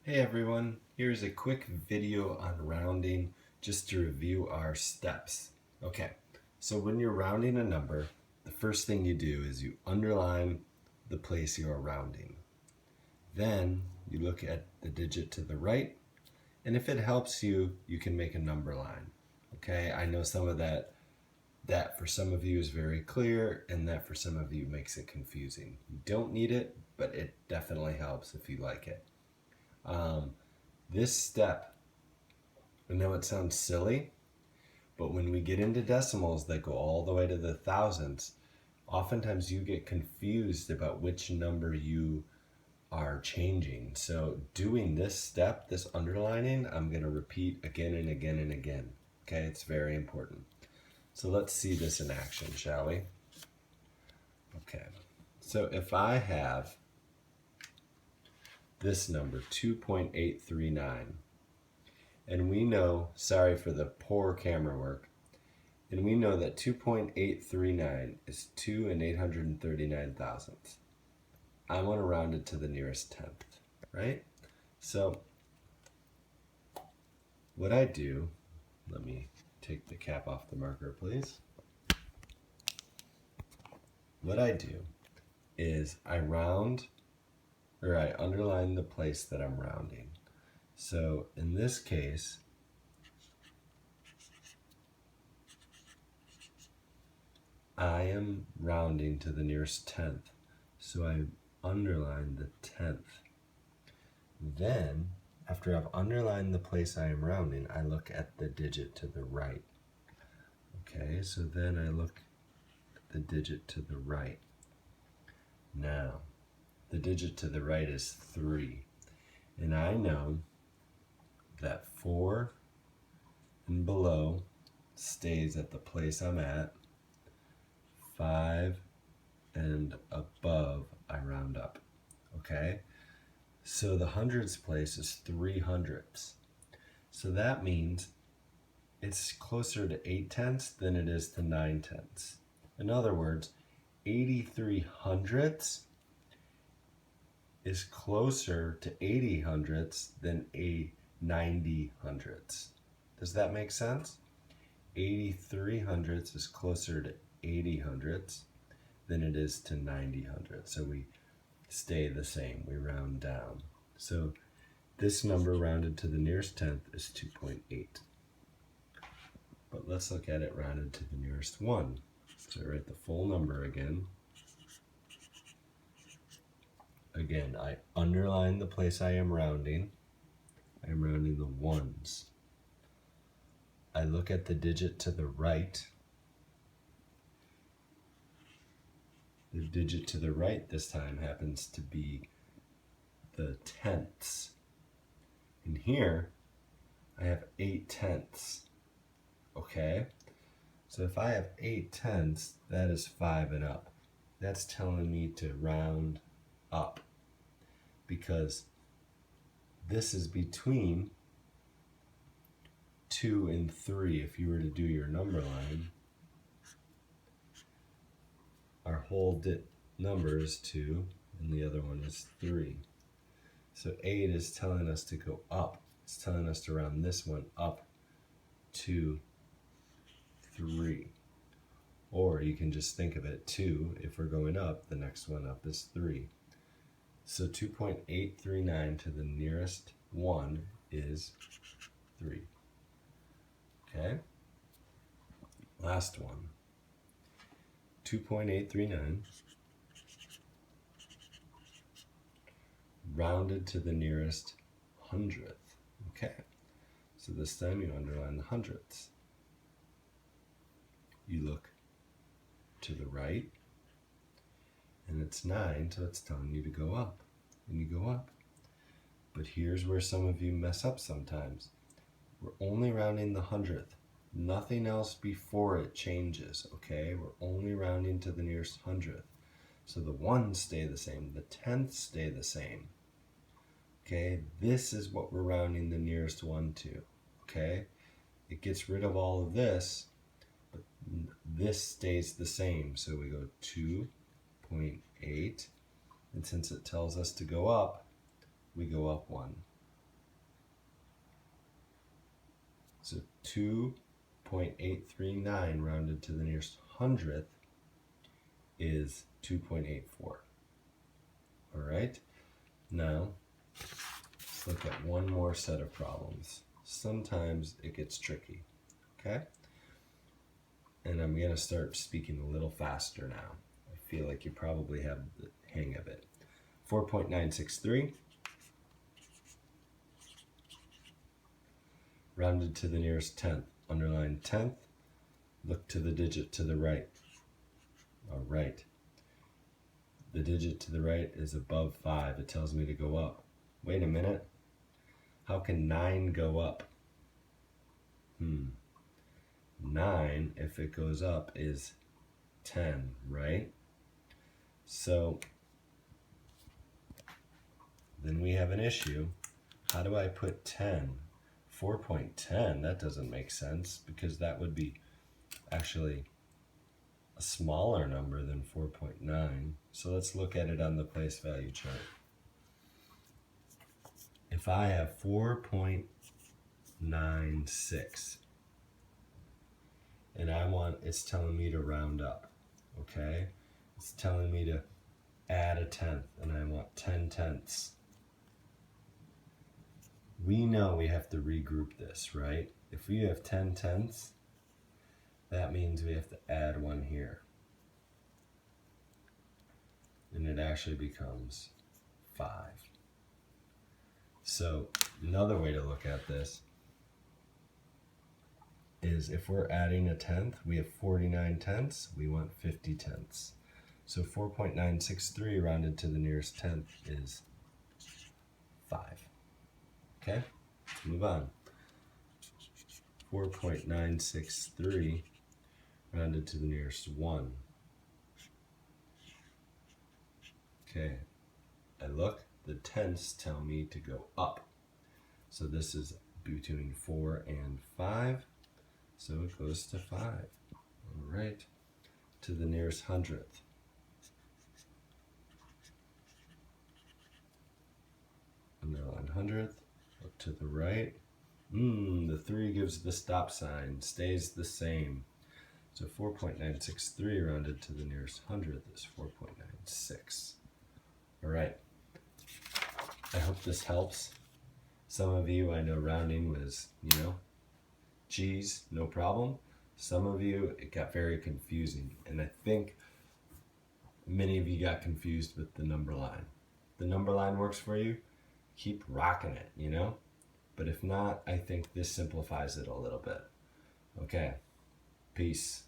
Hey everyone, here's a quick video on rounding just to review our steps. Okay, so when you're rounding a number, the first thing you do is you underline the place you are rounding. Then you look at the digit to the right, and if it helps you, you can make a number line. Okay, I know some of that for some of you is very clear, and that for some of you makes it confusing. You don't need it, but it definitely helps if you like it. This step, I know it sounds silly, but when we get into decimals that go all the way to the thousands, oftentimes you get confused about which number you are changing. So doing this step, this underlining, I'm going to repeat again and again and again. Okay, it's very important. So let's see this in action, shall we? Okay, so if I have this number, 2.839, and we know, sorry for the poor camera work, and we know that 2.839 is 2 and 839 thousandths. I want to round it to the nearest tenth, right? So what I do, let me take the cap off the marker, please. What I do is I round, or I underline the place that I'm rounding. So in this case, I am rounding to the nearest tenth. So I underline the tenth. Then, after I've underlined the place I am rounding, I look at the digit to the right. Okay, so then I look at the digit to the right. Now, the digit to the right is 3. And I know that 4 and below stays at the place I'm at. 5 and above, I round up. Okay? So the hundreds place is 3 hundredths. So that means it's closer to 8 tenths than it is to 9 tenths. In other words, 83 hundredths is closer to 80 hundredths than a 90 hundredths. Does that make sense? 83 hundredths is closer to 80 hundredths than it is to 90 hundredths. So we stay the same, we round down. So this number rounded to the nearest tenth is 2.8. But let's look at it rounded to the nearest 1. So I write the full number again. Again, I underline the place I am rounding. I am rounding the ones. I look at the digit to the right. The digit to the right this time happens to be the tenths. And here, I have 8 tenths. Okay? So if I have 8 tenths, that is 5 and up. That's telling me to round up, because this is between 2 and 3. If you were to do your number line, our whole number is 2 and the other one is 3. So 8 is telling us to go up. It's telling us to round this one up to 3. Or you can just think of it 2, if we're going up, the next one up is 3. So 2.839 to the nearest 1 is 3. Okay? Last one. 2.839 rounded to the nearest hundredth. Okay? So this time you underline the hundredths. You look to the right, and it's 9, so it's telling you to go up, and you go up. But here's where some of you mess up sometimes. We're only rounding the hundredth. Nothing else before it changes, okay? We're only rounding to the nearest hundredth. So the ones stay the same, the tenths stay the same. Okay, this is what we're rounding the nearest one to, okay? It gets rid of all of this, but this stays the same. So we go 2.8, and since it tells us to go up, we go up 1. So 2.839 rounded to the nearest hundredth is 2.84. All right, now let's look at one more set of problems. Sometimes it gets tricky, okay? And I'm gonna start speaking a little faster now. I feel like you probably have the hang of it. 4.963 rounded to the nearest tenth. Underline tenth, look to the digit to the right. All right. The digit to the right is above 5. It tells me to go up. Wait a minute. How can 9 go up? 9, if it goes up, is 10, right? So then we have an issue. How do I put 10? 4.10, that doesn't make sense because that would be actually a smaller number than 4.9. So let's look at it on the place value chart. If I have 4.96 and it's telling me to round up, okay? It's telling me to add a tenth and I want 10 tenths. We know we have to regroup this, right? If we have 10 tenths, that means we have to add one here. And it actually becomes 5. So another way to look at this is if we're adding a tenth, we have 49 tenths, we want 50 tenths. So 4.963 rounded to the nearest tenth is 5. Okay, let's move on. 4.963 rounded to the nearest 1. Okay, I look, the tenths tell me to go up. So this is between 4 and 5, so it goes to 5. All right, to the nearest hundredth. Underline hundredth, look to the right. The 3 gives the stop sign, stays the same. So 4.963 rounded to the nearest hundredth is 4.96. All right, I hope this helps. Some of you, I know rounding was, geez, no problem. Some of you, it got very confusing. And I think many of you got confused with the number line. The number line works for you, keep rocking it, But if not, I think this simplifies it a little bit. Okay, peace.